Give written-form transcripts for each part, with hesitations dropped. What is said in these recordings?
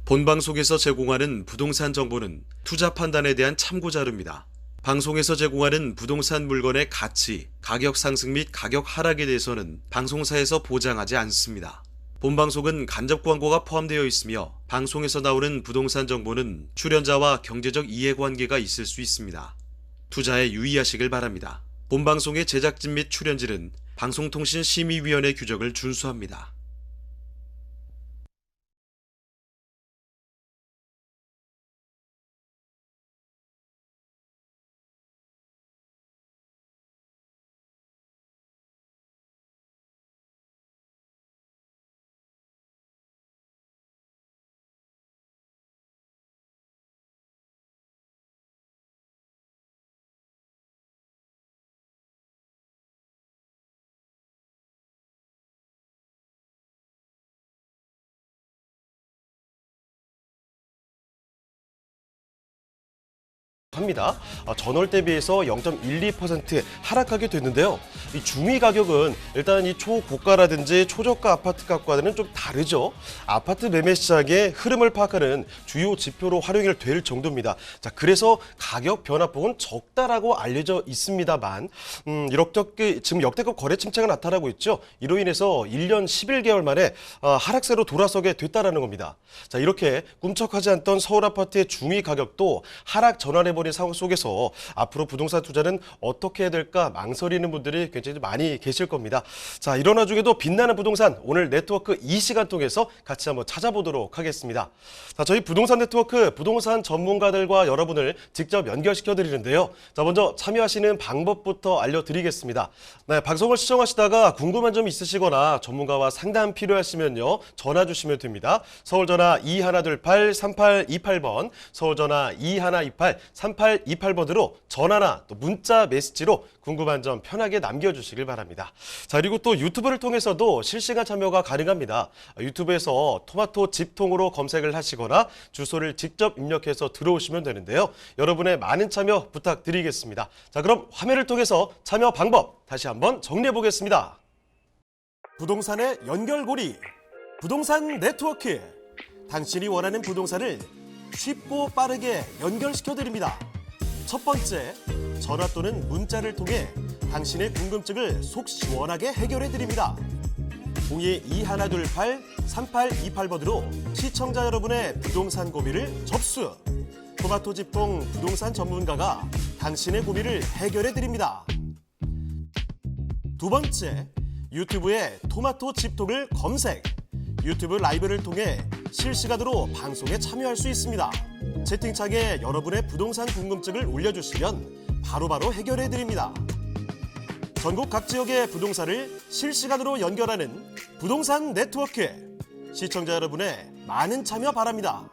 본방송에서 제공하는 부동산 정보는 투자 판단에 대한 참고 자료입니다. 방송에서 제공하는 부동산 물건의 가치, 가격 상승 및 가격 하락에 대해서는 방송사에서 보장하지 않습니다. 본방송은 간접 광고가 포함되어 있으며 방송에서 나오는 부동산 정보는 출연자와 경제적 이해관계가 있을 수 있습니다. 투자에 유의하시길 바랍니다. 본방송의 제작진 및 출연진은 방송통신심의위원회 규정을 준수합니다. 합니다. 전월 대비해서 0.12% 하락하게 됐는데요. 이 중위 가격은 일단 이 초고가라든지 초저가 아파트 값과는 좀 다르죠. 아파트 매매 시장의 흐름을 파악하는 주요 지표로 활용이 될 정도입니다. 자, 그래서 가격 변화폭은 적다라고 알려져 있습니다만, 지금 역대급 거래 침체가 나타나고 있죠. 이로 인해서 1년 11개월 만에 하락세로 돌아서게 됐다라는 겁니다. 자, 이렇게 꿈쩍하지 않던 서울 아파트의 중위 가격도 하락 전환해버린 상황 속에서 앞으로 부동산 투자는 어떻게 해야 될까 망설이는 분들이 굉장히 많이 계실 겁니다. 자, 이런 와중에도 빛나는 부동산 오늘 네트워크 이 시간 통해서 같이 한번 찾아보도록 하겠습니다. 자, 저희 부동산 네트워크 부동산 전문가들과 여러분을 직접 연결시켜 드리는데요. 자, 먼저 참여하시는 방법부터 알려드리겠습니다. 네, 방송을 시청하시다가 궁금한 점 있으시거나 전문가와 상담 필요하시면요. 전화 주시면 됩니다. 서울 전화 2128-3828번, 서울 전화 2128-3828번으로 전화나 또 문자 메시지로 궁금한 점 편하게 남겨주시길 바랍니다. 자, 그리고 또 유튜브를 통해서도 실시간 참여가 가능합니다. 유튜브에서 토마토 집통으로 검색을 하시거나 주소를 직접 입력해서 들어오시면 되는데요. 여러분의 많은 참여 부탁드리겠습니다. 자, 그럼 화면을 통해서 참여 방법 다시 한번 정리해 보겠습니다. 부동산의 연결고리, 부동산 네트워크. 당신이 원하는 부동산을 쉽고 빠르게 연결시켜 드립니다. 첫 번째, 전화 또는 문자를 통해 당신의 궁금증을 속 시원하게 해결해 드립니다. 02-2128-3828번으로 시청자 여러분의 부동산 고민을 접수. 토마토 집통 부동산 전문가가 당신의 고민을 해결해 드립니다. 두 번째, 유튜브에 토마토 집통을 검색. 유튜브 라이브를 통해 실시간으로 방송에 참여할 수 있습니다. 채팅창에 여러분의 부동산 궁금증을 올려주시면 바로바로 해결해 드립니다. 전국 각 지역의 부동산을 실시간으로 연결하는 부동산 네트워크. 시청자 여러분의 많은 참여 바랍니다.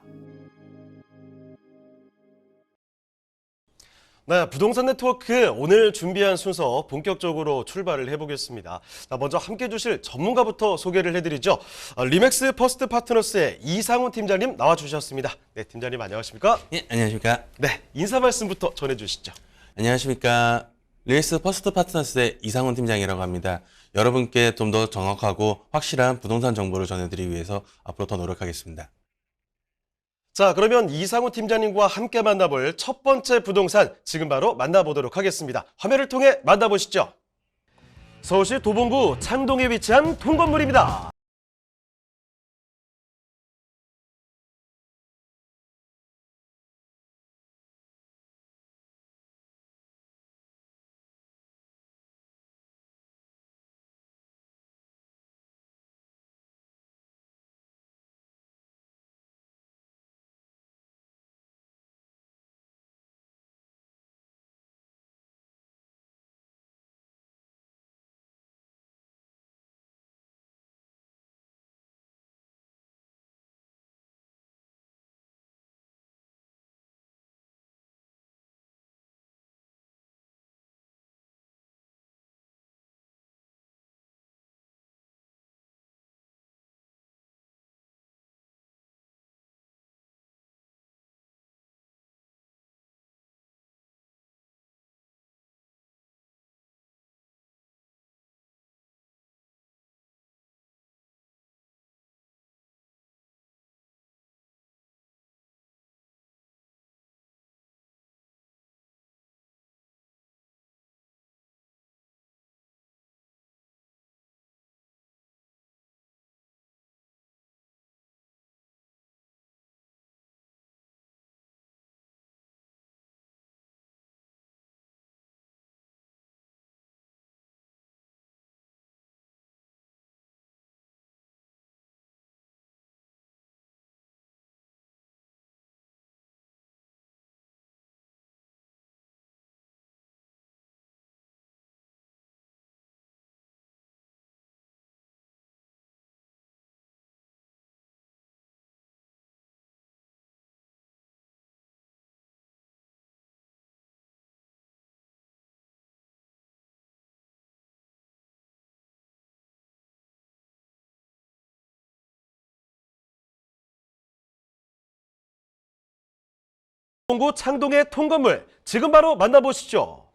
네, 부동산 네트워크 오늘 준비한 순서 본격적으로 출발을 해보겠습니다. 자, 먼저 함께 해주실 전문가부터 소개를 해드리죠. 리맥스 퍼스트 파트너스의 이상훈 팀장님 나와주셨습니다. 네, 팀장님 안녕하십니까? 예, 안녕하십니까? 네, 인사 말씀부터 전해주시죠. 안녕하십니까? 리맥스 퍼스트 파트너스의 이상훈 팀장이라고 합니다. 여러분께 좀 더 정확하고 확실한 부동산 정보를 전해드리기 위해서 앞으로 더 노력하겠습니다. 자, 그러면 이상훈 팀장님과 함께 만나볼 첫 번째 부동산 지금 바로 만나보도록 하겠습니다. 화면을 통해 만나보시죠. 서울시 도봉구 창동에 위치한 동건물입니다. 도봉구 창동의 통건물 지금 바로 만나보시죠.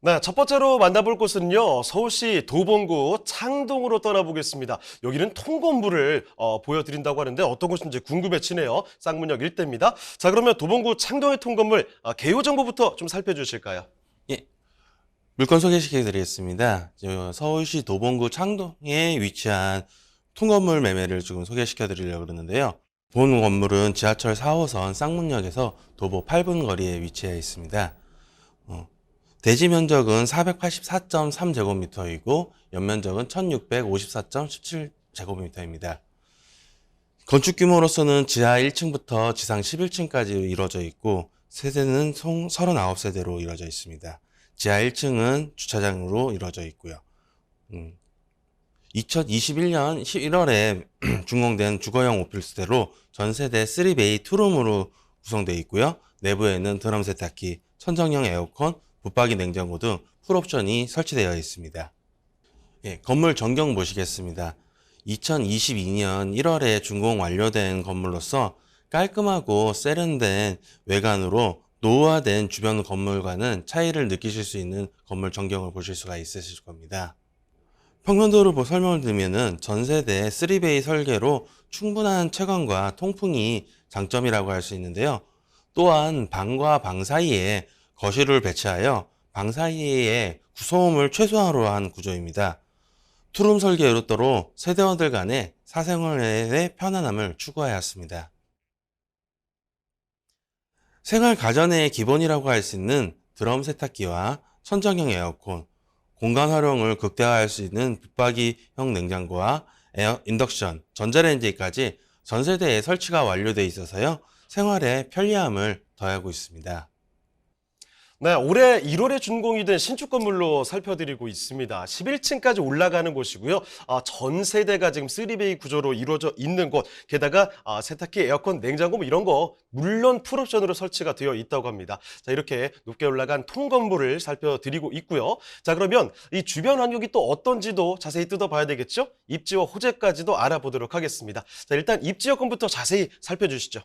네, 첫 번째로 만나볼 곳은요, 서울시 도봉구 창동으로 떠나보겠습니다. 여기는 통건물을 보여드린다고 하는데 어떤 곳인지 궁금해지네요. 쌍문역 일대입니다. 자, 그러면 도봉구 창동의 통건물 개요 정보부터 좀 살펴주실까요? 예, 물건 소개시켜 드리겠습니다. 서울시 도봉구 창동에 위치한 통건물 매매를 지금 소개시켜 드리려고 그러는데요. 본 건물은 지하철 4호선 쌍문역에서 도보 8분 거리에 위치해 있습니다. 대지 면적은 484.3제곱미터이고 연면적은 1654.17제곱미터입니다. 건축 규모로서는 지하 1층부터 지상 11층까지 이루어져 있고 세대는 총 39세대로 이루어져 있습니다. 지하 1층은 주차장으로 이루어져 있고요. 2021년 11월에 준공된 주거용 오피스텔로 전세대 3베이 투룸으로 구성되어 있고요. 내부에는 드럼 세탁기, 천정형 에어컨, 붙박이 냉장고 등 풀옵션이 설치되어 있습니다. 예, 건물 전경 보시겠습니다. 2022년 1월에 준공 완료된 건물로서 깔끔하고 세련된 외관으로 노후화된 주변 건물과는 차이를 느끼실 수 있는 건물 전경을 보실 수가 있으실 겁니다. 평면도를 설명을 드리면은 전세대 3베이 설계로 충분한 채광과 통풍이 장점이라고 할 수 있는데요. 또한 방과 방 사이에 거실을 배치하여 방 사이의 구소음을 최소화로 한 구조입니다. 투룸 설계로 따로 세대원들 간의 사생활의 편안함을 추구하였습니다. 생활 가전의 기본이라고 할 수 있는 드럼 세탁기와 천정형 에어컨, 공간 활용을 극대화할 수 있는 붙박이형 냉장고와 인덕션, 전자레인지까지 전 세대에 설치가 완료되어 있어서요. 생활에 편리함을 더하고 있습니다. 네, 올해 1월에 준공이 된 신축 건물로 살펴드리고 있습니다. 11층까지 올라가는 곳이고요. 전 세대가 지금 3베이 구조로 이루어져 있는 곳, 게다가 세탁기, 에어컨, 냉장고 뭐 이런 거 물론 풀옵션으로 설치가 되어 있다고 합니다. 자, 이렇게 높게 올라간 통건물을 살펴드리고 있고요. 자, 그러면 이 주변 환경이 또 어떤지도 자세히 뜯어봐야 되겠죠? 입지와 호재까지도 알아보도록 하겠습니다. 자, 일단 입지 여건부터 자세히 살펴주시죠.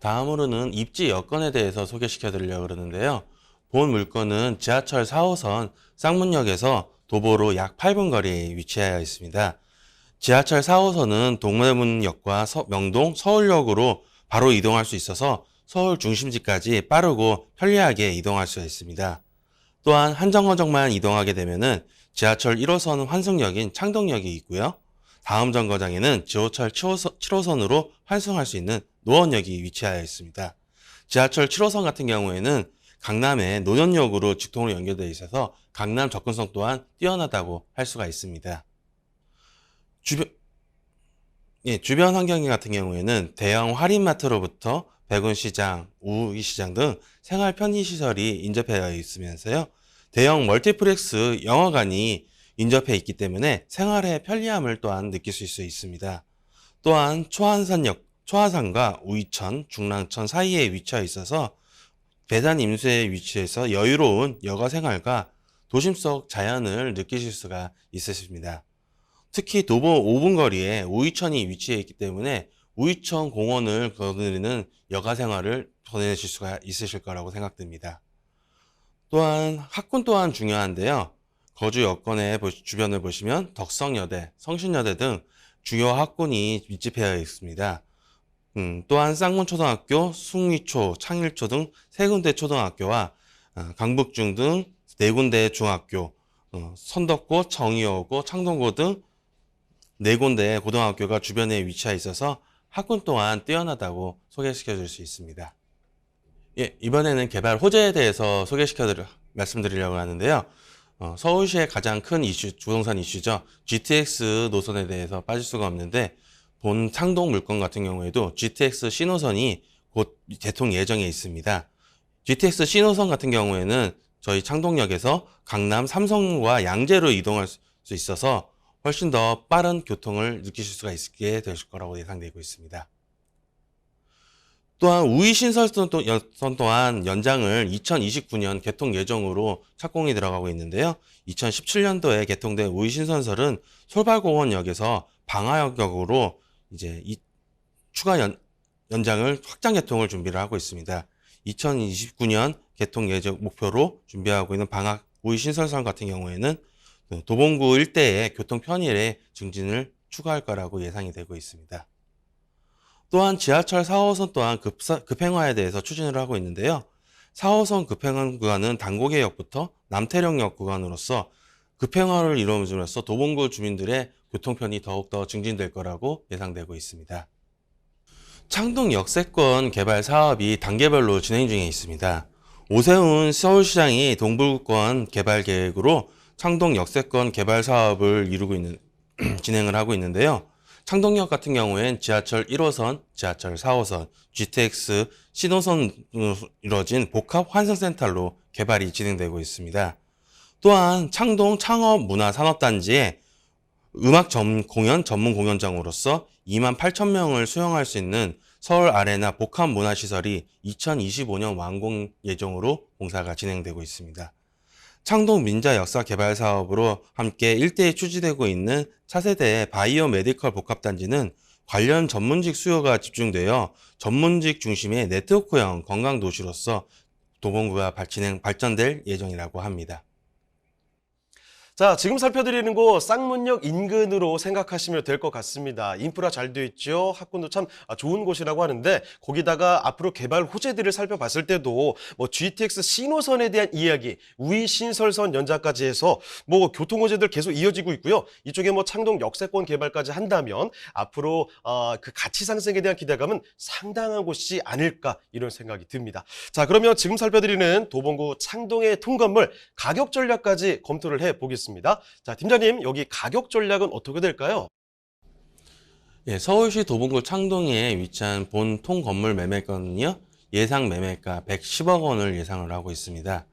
다음으로는 입지 여건에 대해서 소개시켜 드리려고 그러는데요. 본 물건은 지하철 4호선 쌍문역에서 도보로 약 8분 거리에 위치하여 있습니다. 지하철 4호선은 동대문역과 명동, 서울역으로 바로 이동할 수 있어서 서울 중심지까지 빠르고 편리하게 이동할 수 있습니다. 또한 한 정거장만 이동하게 되면은 지하철 1호선 환승역인 창동역이 있고요. 다음 정거장에는 지하철 7호선으로 환승할 수 있는 노원역이 위치하여 있습니다. 지하철 7호선 같은 경우에는 강남의 논현역으로 직통으로 연결되어 있어서 강남 접근성 또한 뛰어나다고 할 수가 있습니다. 주변 환경 같은 경우에는 대형 할인마트로부터 백운시장, 우이시장 등 생활 편의시설이 인접해 있으면서요. 대형 멀티플렉스 영화관이 인접해 있기 때문에 생활의 편리함을 또한 느낄 수 있습니다. 또한 초안산과 우이천, 중랑천 사이에 위치해 있어서 대단 임수에 위치해서 여유로운 여가 생활과 도심 속 자연을 느끼실 수가 있으십니다. 특히 도보 5분 거리에 우이천이 위치해 있기 때문에 우이천 공원을 거느리는 여가 생활을 보내실 수가 있으실 거라고 생각됩니다. 또한 학군 또한 중요한데요. 거주 여건의 주변을 보시면 덕성여대, 성신여대 등 주요 학군이 밀집되어 있습니다. 또한 쌍문초등학교, 숭위초, 창일초 등 3군데 초등학교와 강북중 등 4군데 중학교, 선덕고, 정의여고, 창동고 등 4군데 고등학교가 주변에 위치해 있어서 학군 또한 뛰어나다고 소개시켜 줄 수 있습니다. 예, 이번에는 개발 호재에 대해서 말씀드리려고 하는데요. 서울시의 가장 큰 부동산 이슈죠. GTX 노선에 대해서 빠질 수가 없는데 본 창동 물건 같은 경우에도 GTX 신호선이 곧 개통 예정에 있습니다. GTX 신호선 같은 경우에는 저희 창동역에서 강남 삼성과 양재로 이동할 수 있어서 훨씬 더 빠른 교통을 느끼실 수가 있게 되실 거라고 예상되고 있습니다. 또한 우이신설선 또한 연장을 2029년 개통 예정으로 착공이 들어가고 있는데요. 2017년도에 개통된 우이신선설은 솔발공원역에서 방화역으로 이제 추가 연장을 확장 개통을 준비를 하고 있습니다. 2029년 개통 예정 목표로 준비하고 있는 방학 우이 신설선 같은 경우에는 도봉구 일대의 교통 편의의 증진을 추가할 거라고 예상이 되고 있습니다. 또한 지하철 4호선 또한 급행화에 대해서 추진을 하고 있는데요. 4호선 급행화 구간은 당고개역부터 남태령역 구간으로서 급행화를 이루어짐으로써 도봉구 주민들의 교통편이 더욱더 증진될 거라고 예상되고 있습니다. 창동 역세권 개발 사업이 단계별로 진행 중에 있습니다. 오세훈 서울시장이 동부권 개발 계획으로 창동 역세권 개발 사업을 진행을 하고 있는데요. 창동역 같은 경우엔 지하철 1호선, 지하철 4호선, GTX 신호선으로 이루어진 복합 환승센터로 개발이 진행되고 있습니다. 또한 창동 창업문화산업단지에 공연 전문 공연장으로서 2만 8천 명을 수용할 수 있는 서울 아레나 복합 문화시설이 2025년 완공 예정으로 공사가 진행되고 있습니다. 창동 민자 역사 개발 사업으로 함께 일대에 추진되고 있는 차세대 바이오 메디컬 복합단지는 관련 전문직 수요가 집중되어 전문직 중심의 네트워크형 건강 도시로서 도봉구가 발전될 예정이라고 합니다. 자, 지금 살펴드리는 곳 쌍문역 인근으로 생각하시면 될 것 같습니다. 인프라 잘 되어 있죠. 학군도 참 좋은 곳이라고 하는데 거기다가 앞으로 개발 호재들을 살펴봤을 때도 뭐 GTX 신호선에 대한 이야기, 우이 신설선 연장까지 해서 뭐 교통 호재들 계속 이어지고 있고요. 이쪽에 뭐 창동 역세권 개발까지 한다면 앞으로 그 가치 상승에 대한 기대감은 상당한 곳이 아닐까 이런 생각이 듭니다. 자, 그러면 지금 살펴드리는 도봉구 창동의 통건물 가격 전략까지 검토를 해보겠습니다. 자, 팀장님, 여기 가격 전략은 어떻게 될까요? 예, 서울시 도봉구 창동에 위치한 본 통건물 매매가는요, 예상 매매가 110억 원을 예상을 하고 있습니다.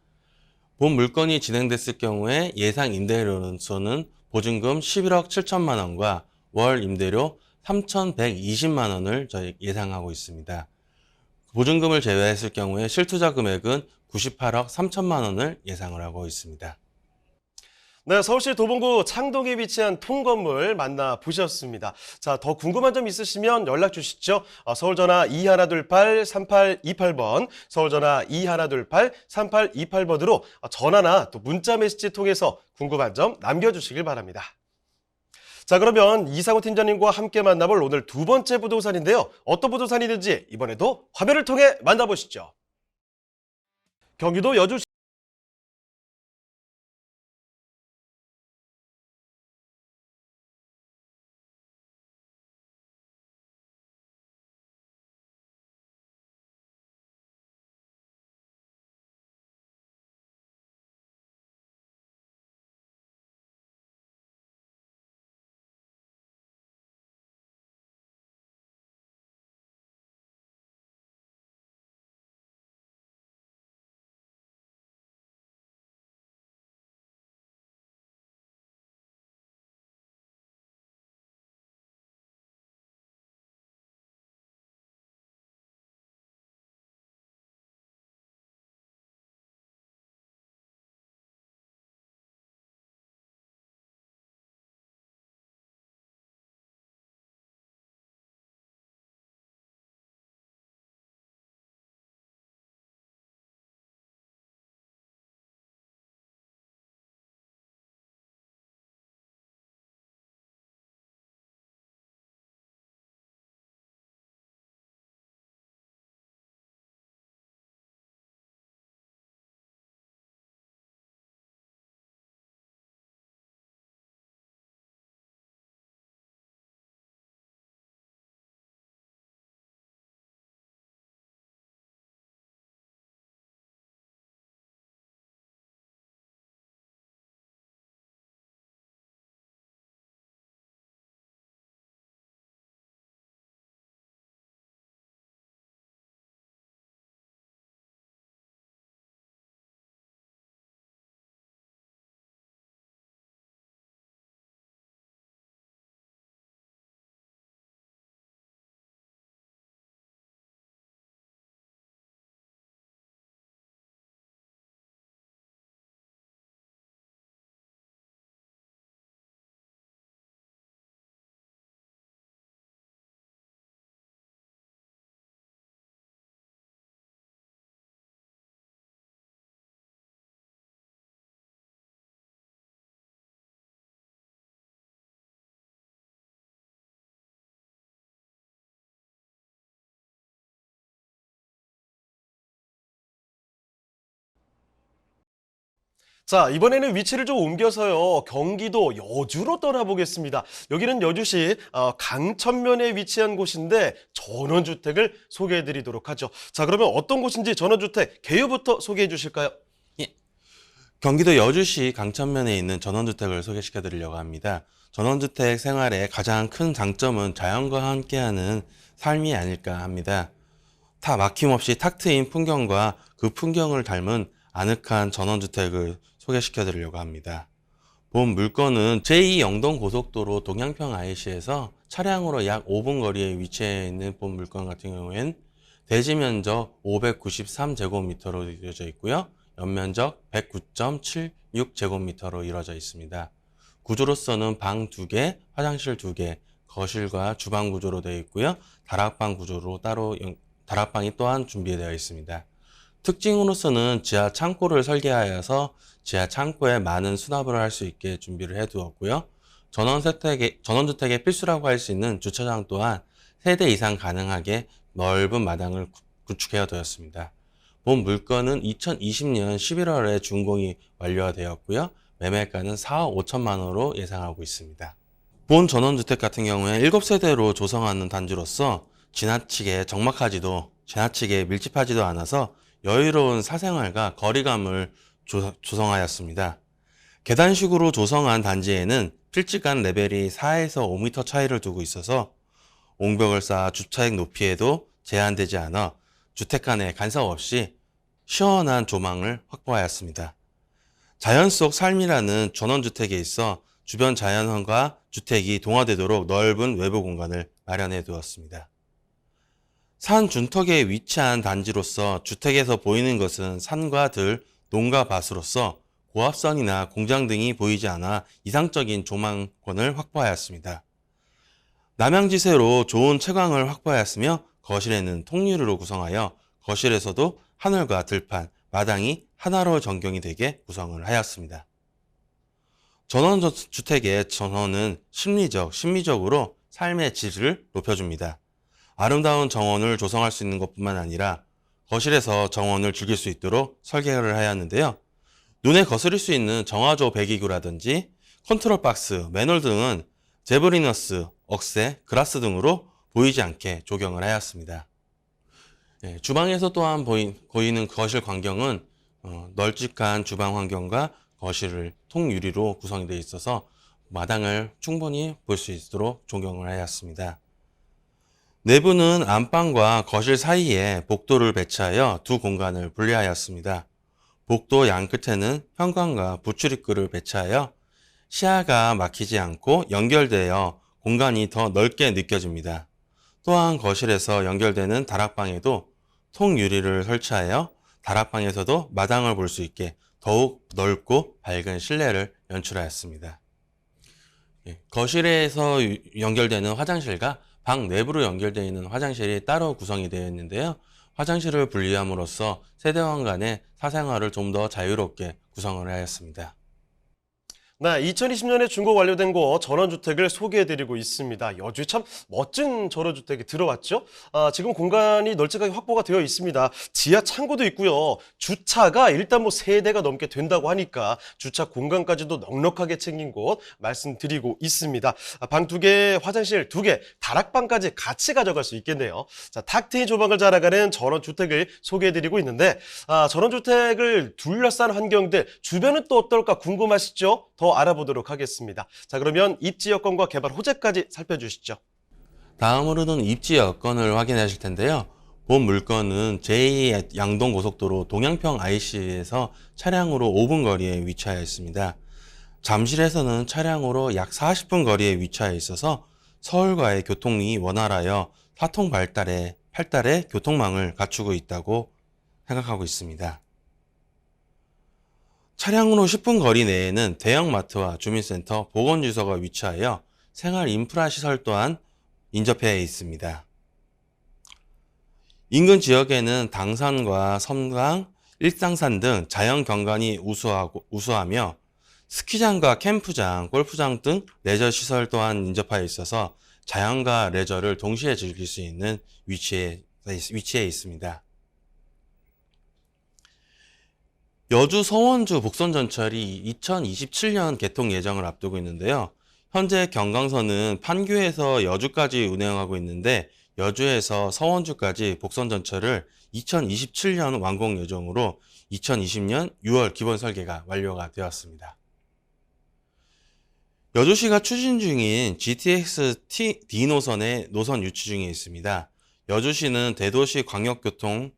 본 물건이 진행됐을 경우에 예상 임대료로서는 보증금 11억 7천만 원과 월 임대료 3,120만 원을 저희 예상하고 있습니다. 보증금을 제외했을 경우에 실투자 금액은 98억 3천만 원을 예상을 하고 있습니다. 네, 서울시 도봉구 창동에 위치한 통건물 만나보셨습니다. 자, 더 궁금한 점 있으시면 연락 주시죠. 서울전화 2128-3828번, 서울전화 2128-3828번으로 전화나 또 문자 메시지 통해서 궁금한 점 남겨주시길 바랍니다. 자, 그러면 이상호 팀장님과 함께 만나볼 오늘 두 번째 부동산인데요. 어떤 부동산이든지 이번에도 화면을 통해 만나보시죠. 경기도 여주 자, 이번에는 위치를 좀 옮겨서요. 경기도 여주로 떠나보겠습니다. 여기는 여주시 강천면에 위치한 곳인데 전원주택을 소개해드리도록 하죠. 자, 그러면 어떤 곳인지 전원주택 개요부터 소개해 주실까요? 경기도 여주시 강천면에 있는 전원주택을 소개시켜 드리려고 합니다. 전원주택 생활의 가장 큰 장점은 자연과 함께하는 삶이 아닐까 합니다. 타 막힘없이 탁 트인 풍경과 그 풍경을 닮은 아늑한 전원주택을 소개시켜 드리려고 합니다. 본 물건은 제2 영동고속도로 동양평 IC에서 차량으로 약 5분 거리에 위치해 있는 본 물건 같은 경우에는 대지 면적 593제곱미터로 이루어져 있고요. 연면적 109.76제곱미터로 이루어져 있습니다. 구조로서는 방 2개, 화장실 2개, 거실과 주방 구조로 되어 있고요. 다락방 구조로 따로 다락방이 또한 준비되어 있습니다. 특징으로서는 지하 창고를 설계하여서 지하 창고에 많은 수납을 할 수 있게 준비를 해두었고요. 전원주택의 필수라고 할 수 있는 주차장 또한 3대 이상 가능하게 넓은 마당을 구축해 두었습니다. 본 물건은 2020년 11월에 준공이 완료되었고요. 매매가는 4억 5천만 원으로 예상하고 있습니다. 본 전원주택 같은 경우에 7세대로 조성하는 단지로서 지나치게 밀집하지도 않아서 여유로운 사생활과 거리감을 조성하였습니다. 계단식으로 조성한 단지에는 필지간 레벨이 4에서 5m 차이를 두고 있어서 옹벽을 쌓아 주차액 높이에도 제한되지 않아 주택 간에 간섭 없이 시원한 조망을 확보하였습니다. 자연 속 삶이라는 전원주택에 있어 주변 자연과 주택이 동화되도록 넓은 외부 공간을 마련해 두었습니다. 산 준턱에 위치한 단지로서 주택에서 보이는 것은 산과 들, 농가 밭으로서 고압선이나 공장 등이 보이지 않아 이상적인 조망권을 확보하였습니다. 남양지세로 좋은 채광을 확보하였으며 거실에는 통유리로 구성하여 거실에서도 하늘과 들판, 마당이 하나로 전경이 되게 구성을 하였습니다. 전원주택의 전원은 심미적으로 삶의 질을 높여줍니다. 아름다운 정원을 조성할 수 있는 것뿐만 아니라 거실에서 정원을 즐길 수 있도록 설계를 하였는데요. 눈에 거스릴 수 있는 정화조 배기구라든지 컨트롤 박스, 맨홀 등은 제브리너스, 억새, 그라스 등으로 보이지 않게 조경을 하였습니다. 주방에서 또한 보이는 거실 광경은 널찍한 주방 환경과 거실을 통유리로 구성이 되어 있어서 마당을 충분히 볼 수 있도록 조경을 하였습니다. 내부는 안방과 거실 사이에 복도를 배치하여 두 공간을 분리하였습니다. 복도 양끝에는 현관과 부출입구를 배치하여 시야가 막히지 않고 연결되어 공간이 더 넓게 느껴집니다. 또한 거실에서 연결되는 다락방에도 통유리를 설치하여 다락방에서도 마당을 볼 수 있게 더욱 넓고 밝은 실내를 연출하였습니다. 거실에서 연결되는 화장실과 방 내부로 연결되어 있는 화장실이 따로 구성이 되어 있는데요. 화장실을 분리함으로써 세대원 간의 사생활을 좀 더 자유롭게 구성을 하였습니다. 네, 2020년에 준공 완료된 곳 전원주택을 소개해드리고 있습니다. 여주에 참 멋진 전원주택이 들어왔죠? 지금 공간이 널찍하게 확보가 되어 있습니다. 지하 창고도 있고요. 주차가 일단 3대가 넘게 된다고 하니까 주차 공간까지도 넉넉하게 챙긴 곳 말씀드리고 있습니다. 방 2개, 화장실 2개, 다락방까지 같이 가져갈 수 있겠네요. 자, 탁 트인 조망을 자랑하는 전원주택을 소개해드리고 있는데 전원주택을 둘러싼 환경들 주변은 또 어떨까 궁금하시죠? 더 알아보도록 하겠습니다. 자, 그러면 입지 여건과 개발 호재까지 살펴주시죠. 다음으로는 입지 여건을 확인하실 텐데요. 본 물건은 제2 양동고속도로 동양평 IC에서 차량으로 5분 거리에 위치하여 있습니다. 잠실에서는 차량으로 약 40분 거리에 위치하여 있어서 서울과의 교통이 원활하여 사통 발달에 교통망을 갖추고 있다고 생각하고 있습니다. 차량으로 10분 거리 내에는 대형마트와 주민센터, 보건주소가 위치하여 생활 인프라 시설 또한 인접해 있습니다. 인근 지역에는 당산과 섬강, 일상산 등 자연 경관이 우수하며 스키장과 캠프장, 골프장 등 레저 시설 또한 인접하여 있어서 자연과 레저를 동시에 즐길 수 있는 위치에 있습니다. 여주 서원주 복선전철이 2027년 개통 예정을 앞두고 있는데요. 현재 경강선은 판교에서 여주까지 운행하고 있는데 여주에서 서원주까지 복선전철을 2027년 완공 예정으로 2020년 6월 기본 설계가 완료가 되었습니다. 여주시가 추진 중인 GTX D 노선의 노선 유치 중에 있습니다. 여주시는 대도시 광역교통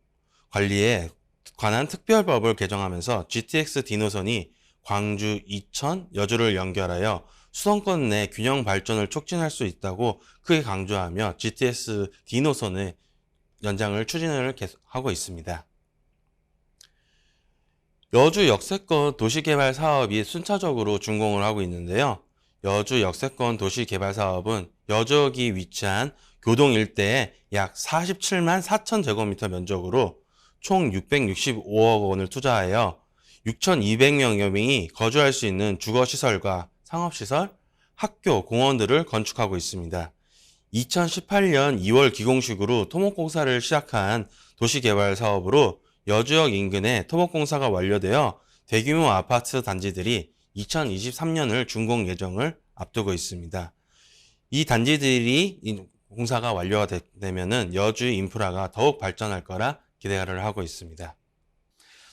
관리에 관한 특별법을 개정하면서 GTX D 노선이 광주, 이천, 여주를 연결하여 수도권 내 균형 발전을 촉진할 수 있다고 크게 강조하며 GTX D 노선의 연장을 추진을 계속하고 있습니다. 여주 역세권 도시개발 사업이 순차적으로 준공을 하고 있는데요. 여주 역세권 도시개발 사업은 여주역이 위치한 교동 일대에 약 47만 4천 제곱미터 면적으로 총 665억 원을 투자하여 6,200명여 명이 거주할 수 있는 주거시설과 상업시설, 학교, 공원들을 건축하고 있습니다. 2018년 2월 기공식으로 토목공사를 시작한 도시개발 사업으로 여주역 인근에 토목공사가 완료되어 대규모 아파트 단지들이 2023년을 준공 예정을 앞두고 있습니다. 이 단지들이 공사가 완료가 되면은 여주 인프라가 더욱 발전할 거라 기대를 하고 있습니다.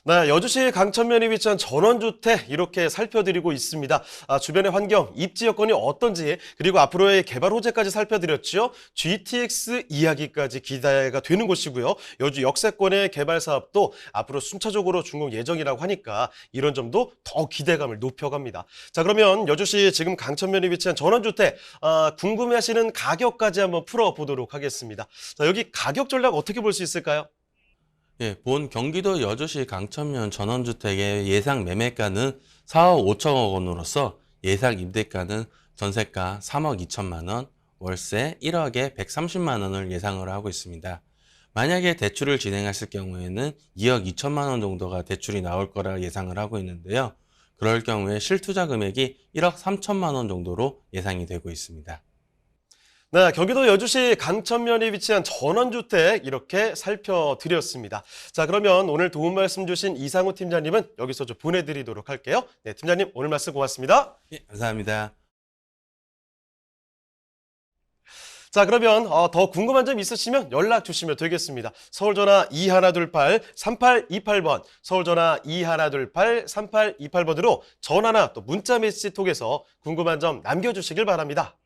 네, 여주시 강천면에 위치한 전원주택 이렇게 살펴드리고 있습니다. 주변의 환경, 입지 여건이 어떤지 그리고 앞으로의 개발 호재까지 살펴드렸죠. GTX 이야기까지 기대가 되는 곳이고요. 여주 역세권의 개발 사업도 앞으로 순차적으로 준공 예정이라고 하니까 이런 점도 더 기대감을 높여갑니다. 자, 그러면 여주시 지금 강천면에 위치한 전원주택 궁금해하시는 가격까지 한번 풀어보도록 하겠습니다. 자, 여기 가격 전략 어떻게 볼 수 있을까요? 예, 본 경기도 여주시 강천면 전원주택의 예상 매매가는 4억 5천억 원으로서 예상 임대가는 전세가 3억 2천만 원, 월세 1억에 130만 원을 예상을 하고 있습니다. 만약에 대출을 진행했을 경우에는 2억 2천만 원 정도가 대출이 나올 거라 예상을 하고 있는데요. 그럴 경우에 실투자 금액이 1억 3천만 원 정도로 예상이 되고 있습니다. 네, 경기도 여주시 강천면에 위치한 전원주택 이렇게 살펴드렸습니다. 자, 그러면 오늘 도움 말씀 주신 이상우 팀장님은 여기서 좀 보내드리도록 할게요. 네, 팀장님 오늘 말씀 고맙습니다. 예, 감사합니다. 자, 그러면 더 궁금한 점 있으시면 연락 주시면 되겠습니다. 서울전화 2128-3828번, 서울전화 2128-3828번으로 전화나 또 문자 메시지 통해서 궁금한 점 남겨주시길 바랍니다.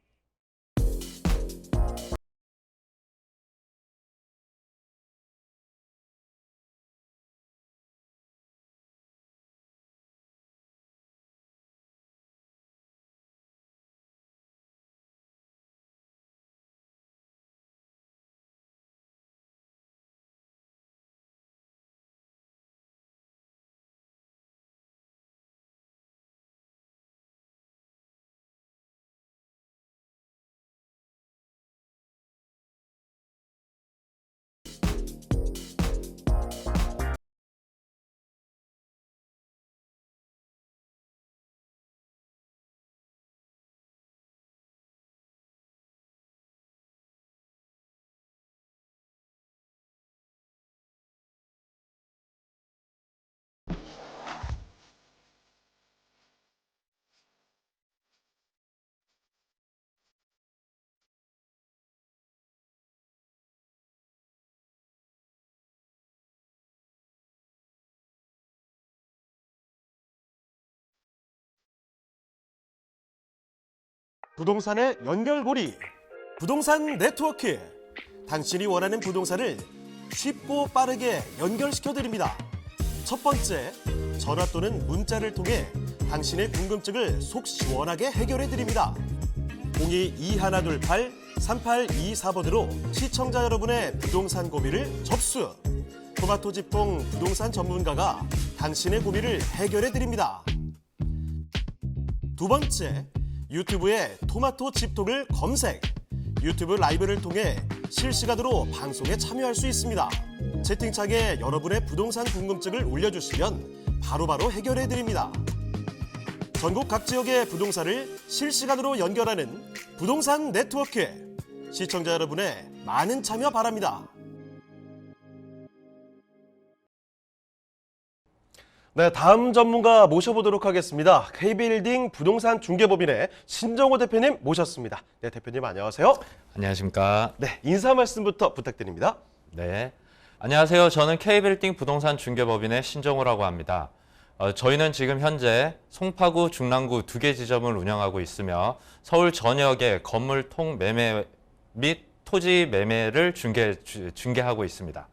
부동산의 연결고리, 부동산 네트워크. 당신이 원하는 부동산을 쉽고 빠르게 연결시켜드립니다. 첫 번째, 전화 또는 문자를 통해 당신의 궁금증을 속 시원하게 해결해드립니다. 02-2128-3824번으로 시청자 여러분의 부동산 고민을 접수. 토마토 집통 부동산 전문가가 당신의 고민을 해결해드립니다. 두 번째, 유튜브에 토마토 집통을 검색. 유튜브 라이브를 통해 실시간으로 방송에 참여할 수 있습니다. 채팅창에 여러분의 부동산 궁금증을 올려주시면 바로바로 해결해드립니다. 전국 각 지역의 부동산을 실시간으로 연결하는 부동산 네트워크. 시청자 여러분의 많은 참여 바랍니다. 네, 다음 전문가 모셔보도록 하겠습니다. K빌딩 부동산 중개법인의 신정호 대표님 모셨습니다. 네, 대표님 안녕하세요. 안녕하십니까. 네, 인사 말씀부터 부탁드립니다. 네. 안녕하세요. 저는 K빌딩 부동산 중개법인의 신정호라고 합니다. 저희는 지금 현재 송파구, 중랑구 2개 지점을 운영하고 있으며 서울 전역의 건물 통 매매 및 토지 매매를 중개하고 있습니다.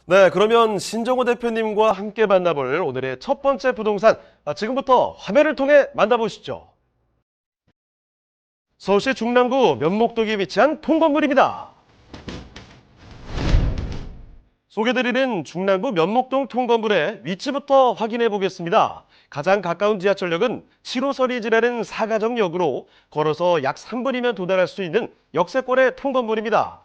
네, 그러면 신정호 대표님과 함께 만나볼 오늘의 첫 번째 부동산, 지금부터 화면을 통해 만나보시죠. 서울시 중랑구 면목동에 위치한 통건물입니다. 소개드리는 중랑구 면목동 통건물의 위치부터 확인해 보겠습니다. 가장 가까운 지하철역은 7호선이 지나는 사가정역으로 걸어서 약 3분이면 도달할 수 있는 역세권의 통건물입니다.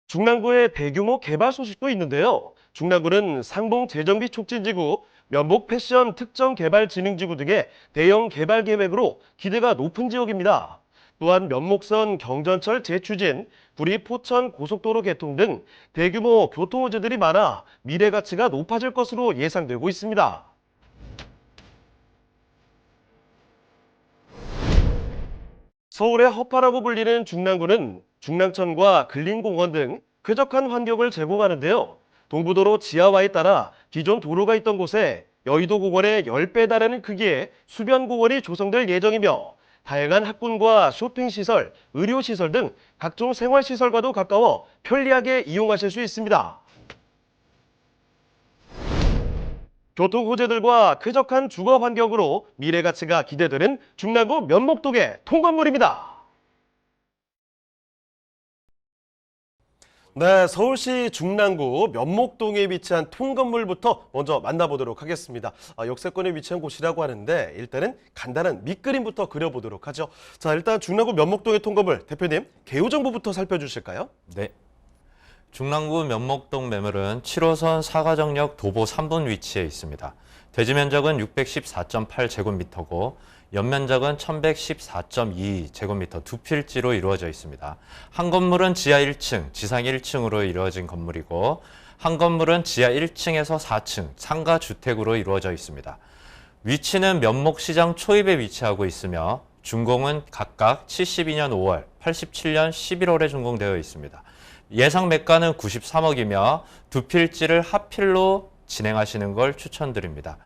중랑구의 대규모 개발 소식도 있는데요. 중랑구는 상봉 재정비 촉진지구, 면목 패션 특정 개발 진흥지구 등의 대형 개발 계획으로 기대가 높은 지역입니다. 또한 면목선 경전철 재추진, 구리 포천 고속도로 개통 등 대규모 교통 호재들이 많아 미래 가치가 높아질 것으로 예상되고 있습니다. 서울의 허파라고 불리는 중랑구는 중랑천과 근린공원 등 쾌적한 환경을 제공하는데요. 동부도로 지하화에 따라 기존 도로가 있던 곳에 여의도공원의 10배 달하는 크기의 수변공원이 조성될 예정이며 다양한 학군과 쇼핑시설, 의료시설 등 각종 생활시설과도 가까워 편리하게 이용하실 수 있습니다. 교통 호재들과 쾌적한 주거 환경으로 미래 가치가 기대되는 중랑구 면목동의 통건물입니다. 네, 서울시 중랑구 면목동에 위치한 통건물부터 먼저 만나보도록 하겠습니다. 역세권에 위치한 곳이라고 하는데 일단은 간단한 밑그림부터 그려보도록 하죠. 자, 일단 중랑구 면목동의 통건물 대표님 개요 정보부터 살펴주실까요? 네. 중랑구 면목동 매물은 7호선 사가정역 도보 3분 위치에 있습니다. 대지 면적은 614.8제곱미터고 연면적은 1114.2제곱미터 두 필지로 이루어져 있습니다. 한 건물은 지하 1층, 지상 1층으로 이루어진 건물이고 한 건물은 지하 1층에서 4층 상가 주택으로 이루어져 있습니다. 위치는 면목시장 초입에 위치하고 있으며 준공은 각각 72년 5월, 87년 11월에 준공되어 있습니다. 예상 매가는 93억이며 두 필지를 합필로 진행하시는 걸 추천드립니다.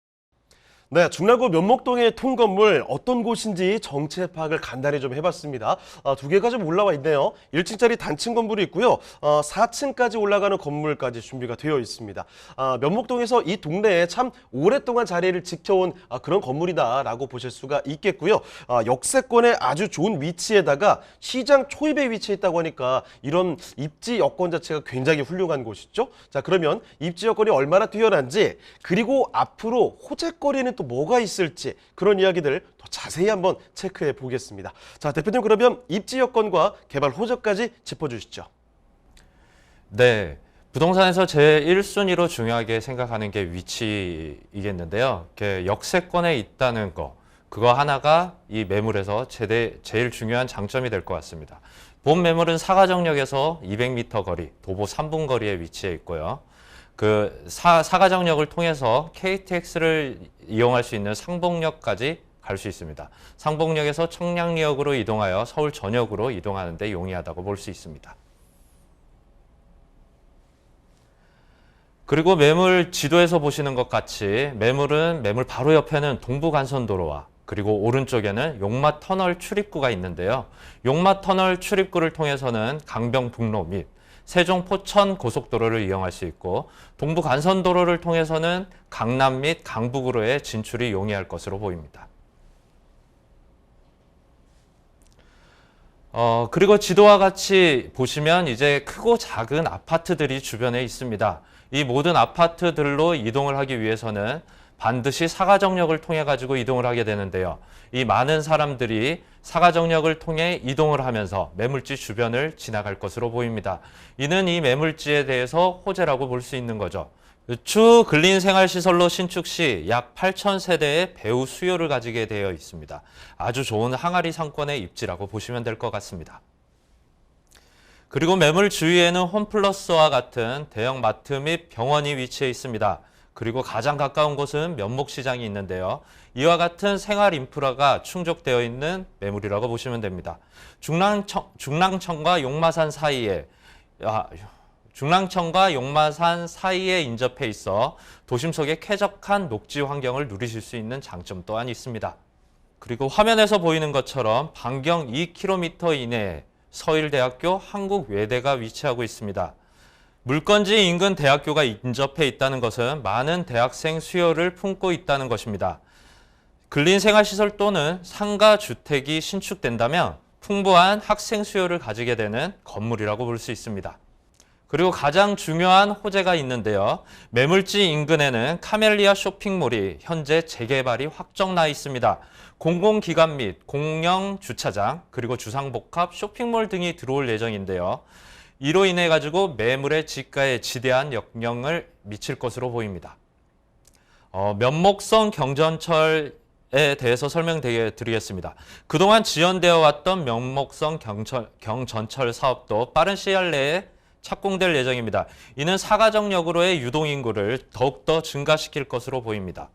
네, 중랑구 면목동의 통건물 어떤 곳인지 정체 파악을 간단히 좀 해봤습니다. 두 개가 좀 올라와 있네요. 1층짜리 단층 건물이 있고요. 4층까지 올라가는 건물까지 준비가 되어 있습니다. 면목동에서 이 동네에 참 오랫동안 자리를 지켜온 그런 건물이다라고 보실 수가 있겠고요. 역세권의 아주 좋은 위치에다가 시장 초입에 위치해 있다고 하니까 이런 입지 여건 자체가 굉장히 훌륭한 곳이죠. 자, 그러면 입지 여건이 얼마나 뛰어난지 그리고 앞으로 호재거리는 또 뭐가 있을지 그런 이야기들 더 자세히 한번 체크해 보겠습니다. 자, 대표님 그러면 입지 여건과 개발 호재까지 짚어주시죠. 네. 부동산에서 제일 1순위로 중요하게 생각하는 게 위치이겠는데요. 역세권에 있다는 거, 그거 하나가 이 매물에서 제일 중요한 장점이 될 것 같습니다. 본 매물은 사가정역에서 200m 거리, 도보 3분 거리에 위치해 있고요. 사가정역을 통해서 KTX를 이용할 수 있는 상봉역까지 갈 수 있습니다. 상봉역에서 청량리역으로 이동하여 서울 전역으로 이동하는 데 용이하다고 볼 수 있습니다. 그리고 매물 지도에서 보시는 것 같이 매물 바로 옆에는 동부간선도로와 그리고 오른쪽에는 용마터널 출입구가 있는데요. 용마터널 출입구를 통해서는 강병북로 및 세종 포천 고속도로를 이용할 수 있고 동부간선도로를 통해서는 강남 및 강북으로의 진출이 용이할 것으로 보입니다. 그리고 지도와 같이 보시면 이제 크고 작은 아파트들이 주변에 있습니다. 이 모든 아파트들로 이동을 하기 위해서는 반드시 사가정역을 통해 가지고 이동을 하게 되는데요. 이 많은 사람들이 사가정역을 통해 이동을 하면서 매물지 주변을 지나갈 것으로 보입니다. 이는 이 매물지에 대해서 호재라고 볼 수 있는 거죠. 추 근린생활시설로 신축 시 약 8,000세대의 배후 수요를 가지게 되어 있습니다. 아주 좋은 항아리 상권의 입지라고 보시면 될 것 같습니다. 그리고 매물 주위에는 홈플러스와 같은 대형 마트 및 병원이 위치해 있습니다. 그리고 가장 가까운 곳은 면목시장이 있는데요. 이와 같은 생활 인프라가 충족되어 있는 매물이라고 보시면 됩니다. 중랑천과 용마산 사이에 인접해 있어 도심 속의 쾌적한 녹지 환경을 누리실 수 있는 장점 또한 있습니다. 그리고 화면에서 보이는 것처럼 반경 2km 이내에 서일대학교 한국외대가 위치하고 있습니다. 물건지 인근 대학교가 인접해 있다는 것은 많은 대학생 수요를 품고 있다는 것입니다. 근린생활시설 또는 상가주택이 신축된다면 풍부한 학생 수요를 가지게 되는 건물이라고 볼 수 있습니다. 그리고 가장 중요한 호재가 있는데요. 매물지 인근에는 카멜리아 쇼핑몰이 현재 재개발이 확정 나 있습니다. 공공기관 및 공영 주차장, 그리고 주상복합 쇼핑몰 등이 들어올 예정인데요. 이로 인해 가지고 매물의 지가에 지대한 영향을 미칠 것으로 보입니다. 면목성 경전철에 대해서 설명드리겠습니다. 그동안 지연되어 왔던 면목성 경전철 사업도 빠른 시일 내에 착공될 예정입니다. 이는 사가정역으로의 유동인구를 더욱더 증가시킬 것으로 보입니다.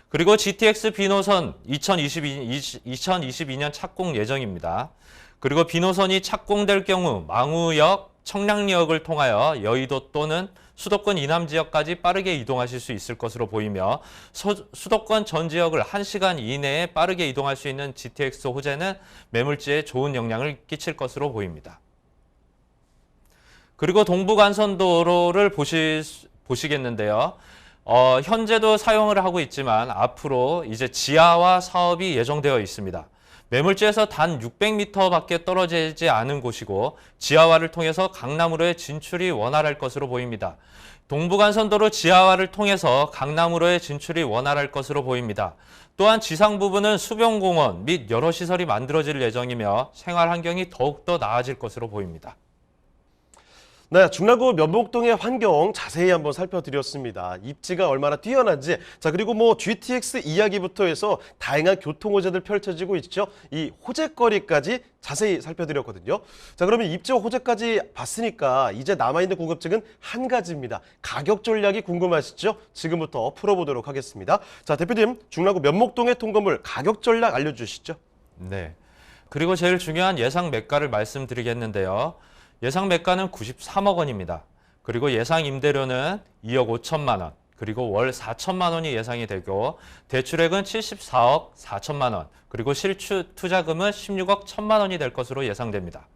그리고 GTX 비노선 2022년 착공 예정입니다. 그리고 비노선이 착공될 경우 망우역, 청량역을 통하여 여의도 또는 수도권 이남 지역까지 빠르게 이동하실 수 있을 것으로 보이며 수도권 전 지역을 1시간 이내에 빠르게 이동할 수 있는 GTX 호재는 매물지에 좋은 영향을 끼칠 것으로 보입니다. 그리고 동부간선도로를 보시겠는데요. 현재도 사용을 하고 있지만 앞으로 이제 지하화 사업이 예정되어 있습니다. 매물지에서 단 600m밖에 떨어지지 않은 곳이고 지하화를 통해서 강남으로의 진출이 원활할 것으로 보입니다. 동부간선도로 지하화를 통해서 강남으로의 진출이 원활할 것으로 보입니다. 또한 지상 부분은 수변공원 및 여러 시설이 만들어질 예정이며 생활 환경이 더욱더 나아질 것으로 보입니다. 네, 중랑구 면목동의 환경 자세히 한번 살펴드렸습니다. 입지가 얼마나 뛰어난지, 자 그리고 GTX 이야기부터 해서 다양한 교통 호재들 펼쳐지고 있죠. 이 호재거리까지 자세히 살펴드렸거든요. 자 그러면 입지와 호재까지 봤으니까 이제 남아있는 궁금증은 한 가지입니다. 가격 전략이 궁금하시죠? 지금부터 풀어보도록 하겠습니다. 자 대표님, 중랑구 면목동의 통건물 가격 전략 알려주시죠. 네. 그리고 제일 중요한 예상 매가를 말씀드리겠는데요. 예상 매가는 93억 원입니다. 그리고 예상 임대료는 2억 5천만 원, 그리고 월 4천만 원이 예상이 되고 대출액은 74억 4천만 원, 그리고 실추 투자금은 16억 1천만 원이 될 것으로 예상됩니다.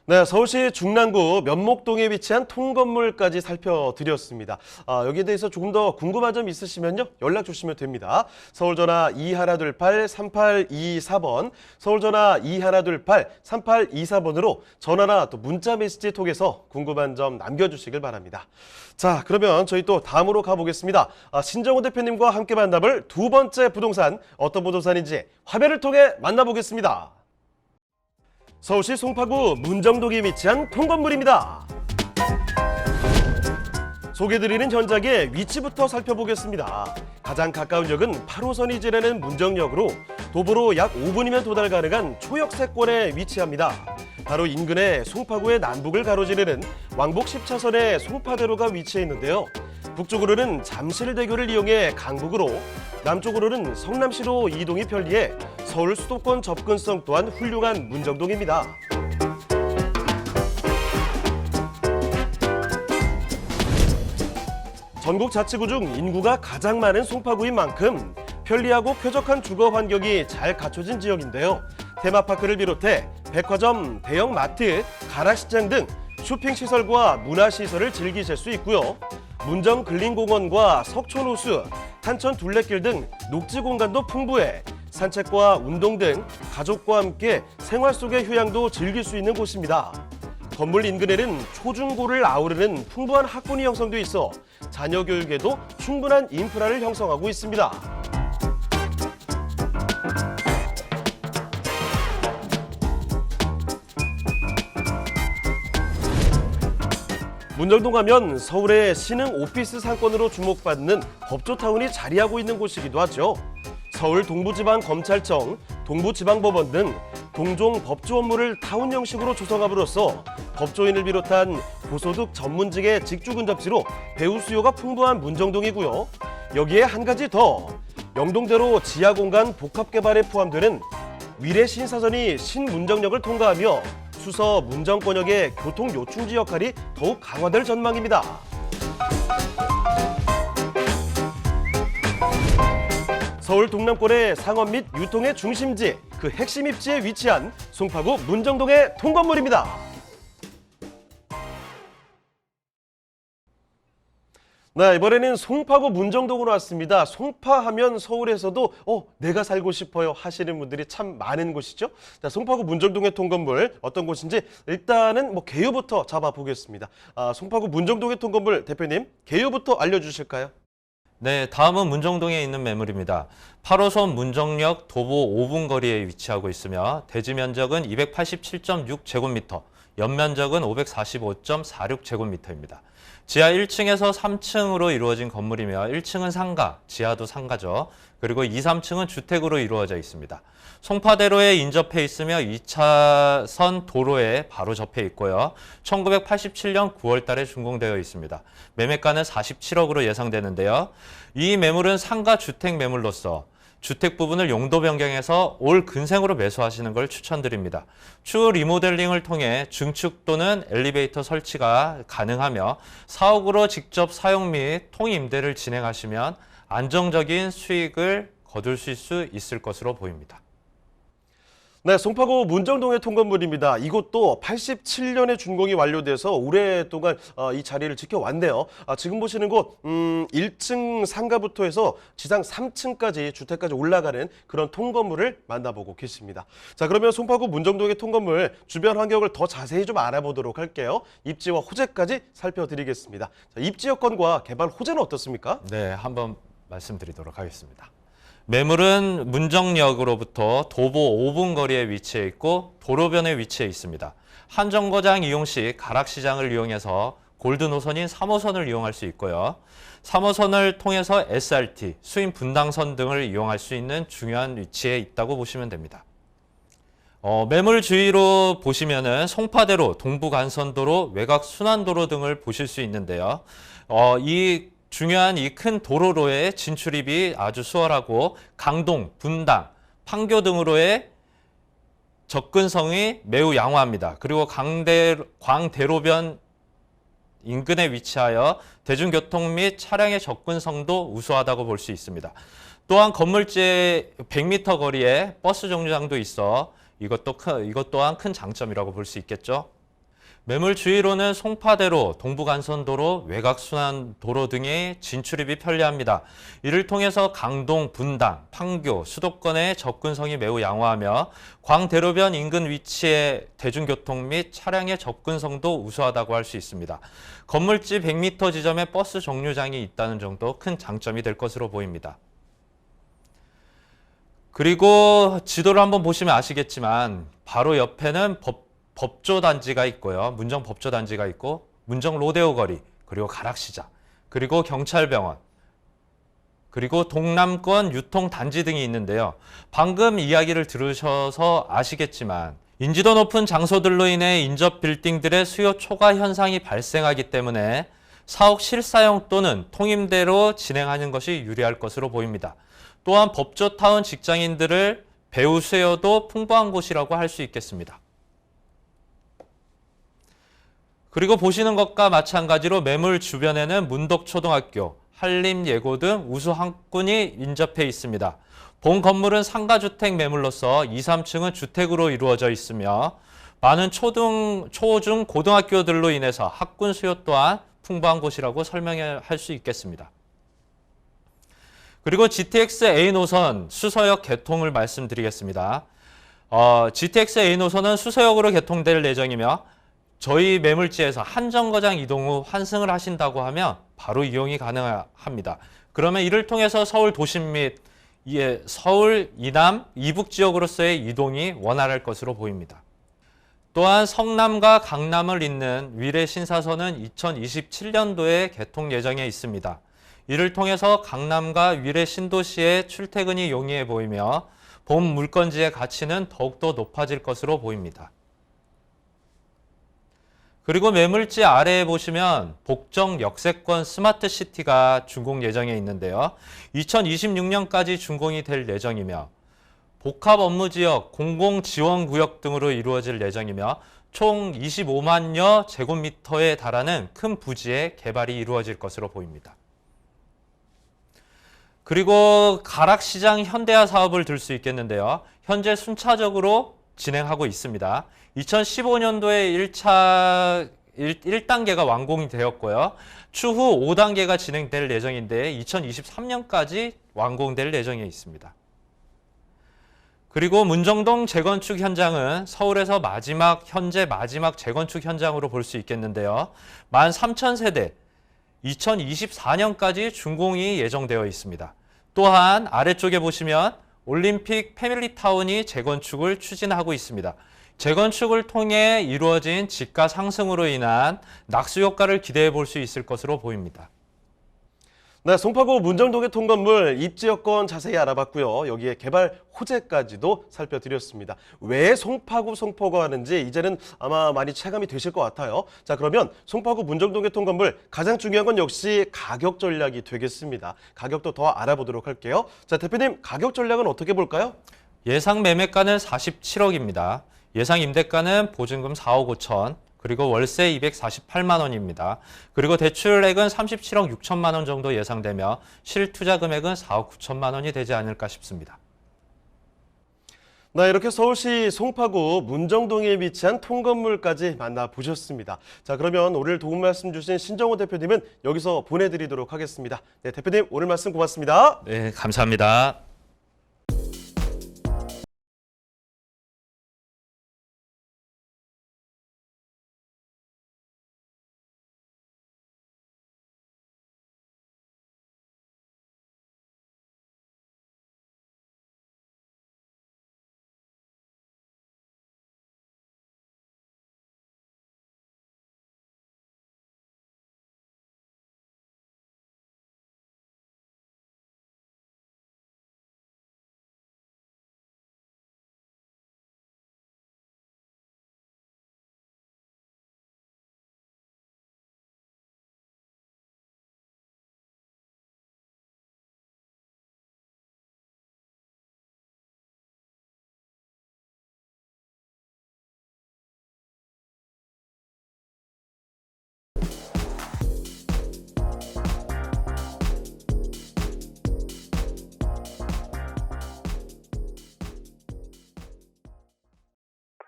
네, 서울시 중랑구 면목동에 위치한 통건물까지 살펴드렸습니다. 여기에 대해서 조금 더 궁금한 점 있으시면요, 연락 주시면 됩니다. 서울전화 2128-3824번, 서울전화 2128-3824번으로 전화나 또 문자 메시지 통해서 궁금한 점 남겨주시길 바랍니다. 자, 그러면 저희 또 다음으로 가보겠습니다. 신정호 대표님과 함께 만나볼 두 번째 부동산, 어떤 부동산인지 화면을 통해 만나보겠습니다. 서울시 송파구 문정동에 위치한 통건물입니다. 소개드리는 현장의 위치부터 살펴보겠습니다. 가장 가까운 역은 8호선이 지나는 문정역으로 도보로 약 5분이면 도달 가능한 초역세권에 위치합니다. 바로 인근에 송파구의 남북을 가로지르는 왕복 10차선의 송파대로가 위치해 있는데요. 북쪽으로는 잠실대교를 이용해 강북으로, 남쪽으로는 성남시로 이동이 편리해 서울 수도권 접근성 또한 훌륭한 문정동입니다. 전국 자치구 중 인구가 가장 많은 송파구인 만큼 편리하고 쾌적한 주거 환경이 잘 갖춰진 지역인데요. 테마파크를 비롯해 백화점, 대형 마트, 가락시장 등 쇼핑시설과 문화시설을 즐기실 수 있고요. 문정 근린공원과 석촌호수, 탄천 둘레길 등 녹지 공간도 풍부해 산책과 운동 등 가족과 함께 생활 속의 휴양도 즐길 수 있는 곳입니다. 건물 인근에는 초중고를 아우르는 풍부한 학군이 형성돼 있어 자녀 교육에도 충분한 인프라를 형성하고 있습니다. 문정동 가면 서울의 신흥 오피스 상권으로 주목받는 법조타운이 자리하고 있는 곳이기도 하죠. 서울 동부지방검찰청, 동부지방법원 등 동종 법조 업무를 타운 형식으로 조성함으로써 법조인을 비롯한 고소득 전문직의 직주 근접지로 배우 수요가 풍부한 문정동이고요. 여기에 한 가지 더, 영동대로 지하공간 복합개발에 포함되는 위례 신사선이 신문정역을 통과하며 수서 문정권역의 교통 요충지 역할이 더욱 강화될 전망입니다. 서울 동남권의 상업 및 유통의 중심지, 그 핵심 입지에 위치한 송파구 문정동의 통건물입니다. 네, 이번에는 송파구 문정동으로 왔습니다. 송파하면 서울에서도 내가 살고 싶어요 하시는 분들이 참 많은 곳이죠. 자, 송파구 문정동의 통건물 어떤 곳인지 일단은 개요부터 잡아보겠습니다. 송파구 문정동의 통건물 대표님, 개요부터 알려주실까요? 네, 다음은 문정동에 있는 매물입니다. 8호선 문정역 도보 5분 거리에 위치하고 있으며 대지 면적은 287.6제곱미터, 연면적은 545.46제곱미터입니다. 지하 1층에서 3층으로 이루어진 건물이며 1층은 상가, 지하도 상가죠. 그리고 2, 3층은 주택으로 이루어져 있습니다. 송파대로에 인접해 있으며 2차선 도로에 바로 접해 있고요. 1987년 9월 달에 준공되어 있습니다. 매매가는 47억으로 예상되는데요. 이 매물은 상가 주택 매물로서 주택 부분을 용도 변경해서 올 근생으로 매수하시는 걸 추천드립니다. 추후 리모델링을 통해 증축 또는 엘리베이터 설치가 가능하며 사옥으로 직접 사용 및 통임대를 진행하시면 안정적인 수익을 거두실 수 있을 것으로 보입니다. 네, 송파구 문정동의 통건물입니다. 이곳도 87년에 준공이 완료돼서 오랫동안 이 자리를 지켜왔네요. 지금 보시는 곳 1층 상가부터 해서 지상 3층까지 주택까지 올라가는 그런 통건물을 만나보고 계십니다. 자, 그러면 송파구 문정동의 통건물 주변 환경을 더 자세히 좀 알아보도록 할게요. 입지와 호재까지 살펴드리겠습니다. 자, 입지 여건과 개발 호재는 어떻습니까? 네, 한번 말씀드리도록 하겠습니다. 매물은 문정역으로부터 도보 5분 거리에 위치해 있고 도로변에 위치해 있습니다. 한정거장 이용 시 가락시장을 이용해서 골드 노선인 3호선을 이용할 수 있고요. 3호선을 통해서 SRT, 수임 분당선 등을 이용할 수 있는 중요한 위치에 있다고 보시면 됩니다. 매물 주위로 보시면은 송파대로, 동부간선도로, 외곽순환도로 등을 보실 수 있는데요. 중요한 이 큰 도로로의 진출입이 아주 수월하고 강동, 분당, 판교 등으로의 접근성이 매우 양호합니다. 그리고 광대로변 인근에 위치하여 대중교통 및 차량의 접근성도 우수하다고 볼 수 있습니다. 또한 건물지 100m 거리에 버스 정류장도 있어 이것 또한 큰 장점이라고 볼 수 있겠죠. 매물 주위로는 송파대로, 동부간선도로, 외곽순환도로 등의 진출입이 편리합니다. 이를 통해서 강동, 분당, 판교, 수도권의 접근성이 매우 양호하며 광대로변 인근 위치의 대중교통 및 차량의 접근성도 우수하다고 할 수 있습니다. 건물지 100m 지점에 버스 정류장이 있다는 정도 큰 장점이 될 것으로 보입니다. 그리고 지도를 한번 보시면 아시겠지만 바로 옆에는 법조단지가 있고요. 문정 법조단지가 있고 문정 로데오 거리, 그리고 가락시장, 그리고 경찰병원, 그리고 동남권 유통단지 등이 있는데요. 방금 이야기를 들으셔서 아시겠지만 인지도 높은 장소들로 인해 인접 빌딩들의 수요 초과 현상이 발생하기 때문에 사옥 실사용 또는 통임대로 진행하는 것이 유리할 것으로 보입니다. 또한 법조타운 직장인들을 배우 수요도 풍부한 곳이라고 할 수 있겠습니다. 그리고 보시는 것과 마찬가지로 매물 주변에는 문덕초등학교, 한림예고 등 우수 학군이 인접해 있습니다. 본 건물은 상가주택 매물로서 2, 3층은 주택으로 이루어져 있으며 많은 초중, 고등학교들로 인해서 학군 수요 또한 풍부한 곳이라고 설명할 수 있겠습니다. 그리고 GTX A 노선 수서역 개통을 말씀드리겠습니다. GTX A 노선은 수서역으로 개통될 예정이며 저희 매물지에서 한정거장 이동 후 환승을 하신다고 하면 바로 이용이 가능합니다. 그러면 이를 통해서 서울 도심 및 서울 이남, 이북 지역으로서의 이동이 원활할 것으로 보입니다. 또한 성남과 강남을 잇는 위례 신사선은 2027년도에 개통 예정에 있습니다. 이를 통해서 강남과 위례 신도시의 출퇴근이 용이해 보이며 본 물건지의 가치는 더욱더 높아질 것으로 보입니다. 그리고 매물지 아래에 보시면 복정 역세권 스마트시티가 준공 예정에 있는데요. 2026년까지 준공이 될 예정이며 복합 업무지역, 공공지원구역 등으로 이루어질 예정이며 총 25만여 제곱미터에 달하는 큰 부지의 개발이 이루어질 것으로 보입니다. 그리고 가락시장 현대화 사업을 들 수 있겠는데요. 현재 순차적으로 진행하고 있습니다. 2015년도에 1단계가 완공이 되었고요. 추후 5단계가 진행될 예정인데 2023년까지 완공될 예정에 있습니다. 그리고 문정동 재건축 현장은 서울에서 현재 마지막 재건축 현장으로 볼 수 있겠는데요. 13,000세대, 2024년까지 준공이 예정되어 있습니다. 또한 아래쪽에 보시면 올림픽 패밀리타운이 재건축을 추진하고 있습니다. 재건축을 통해 이루어진 집가 상승으로 인한 낙수 효과를 기대해 볼 수 있을 것으로 보입니다. 네, 송파구 문정동의 통건물 입지 여건 자세히 알아봤고요. 여기에 개발 호재까지도 살펴드렸습니다. 왜 송파구가 하는지 이제는 아마 많이 체감이 되실 것 같아요. 자, 그러면 송파구 문정동의 통건물 가장 중요한 건 역시 가격 전략이 되겠습니다. 가격도 더 알아보도록 할게요. 자, 대표님 가격 전략은 어떻게 볼까요? 예상 매매가는 47억입니다. 예상 임대가는 보증금 4억 5천, 그리고 월세 248만 원입니다. 그리고 대출액은 37억 6천만 원 정도 예상되며 실투자 금액은 4억 9천만 원이 되지 않을까 싶습니다. 네, 이렇게 서울시 송파구 문정동에 위치한 통건물까지 만나보셨습니다. 자, 그러면 오늘 도움 말씀 주신 신정호 대표님은 여기서 보내드리도록 하겠습니다. 네, 대표님 오늘 말씀 고맙습니다. 네, 감사합니다.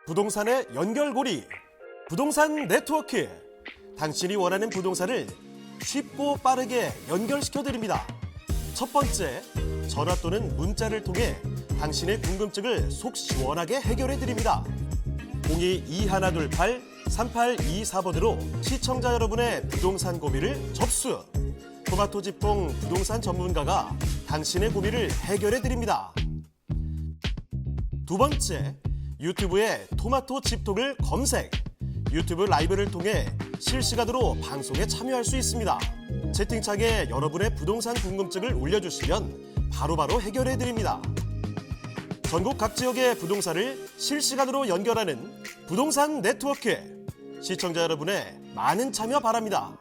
부동산의 연결고리, 부동산 네트워크. 당신이 원하는 부동산을 쉽고 빠르게 연결시켜드립니다. 첫 번째, 전화 또는 문자를 통해 당신의 궁금증을 속 시원하게 해결해드립니다. 02-2128-3824번으로 시청자 여러분의 부동산 고민을 접수. 토마토 집통 부동산 전문가가 당신의 고민을 해결해드립니다. 두 번째, 유튜브에 토마토 집통을 검색. 유튜브 라이브를 통해 실시간으로 방송에 참여할 수 있습니다. 채팅창에 여러분의 부동산 궁금증을 올려주시면 바로바로 해결해드립니다. 전국 각 지역의 부동산을 실시간으로 연결하는 부동산 네트워크. 시청자 여러분의 많은 참여 바랍니다.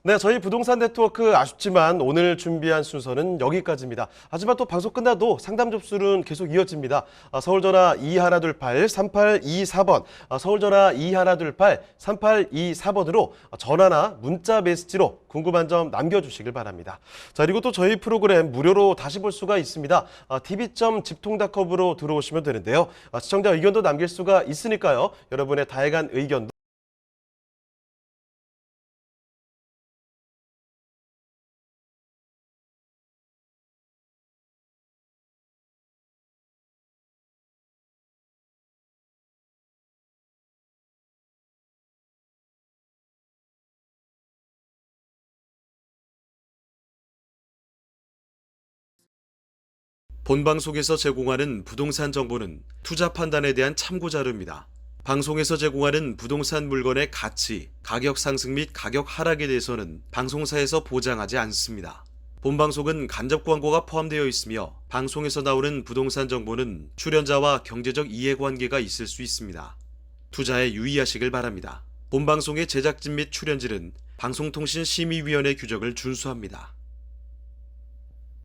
네, 저희 부동산 네트워크 아쉽지만 오늘 준비한 순서는 여기까지입니다. 하지만 또 방송 끝나도 상담 접수는 계속 이어집니다. 서울전화 2128-3824번, 서울전화 2128-3824번으로 전화나 문자 메시지로 궁금한 점 남겨주시길 바랍니다. 자, 그리고 또 저희 프로그램 무료로 다시 볼 수가 있습니다. tv.집통닷컴으로 들어오시면 되는데요. 시청자 의견도 남길 수가 있으니까요. 여러분의 다양한 의견도 본 방송에서 제공하는 부동산 정보는 투자 판단에 대한 참고 자료입니다. 방송에서 제공하는 부동산 물건의 가치, 가격 상승 및 가격 하락에 대해서는 방송사에서 보장하지 않습니다. 본방송은 간접 광고가 포함되어 있으며 방송에서 나오는 부동산 정보는 출연자와 경제적 이해관계가 있을 수 있습니다. 투자에 유의하시길 바랍니다. 본방송의 제작진 및 출연진은 방송통신심의위원회 규정을 준수합니다.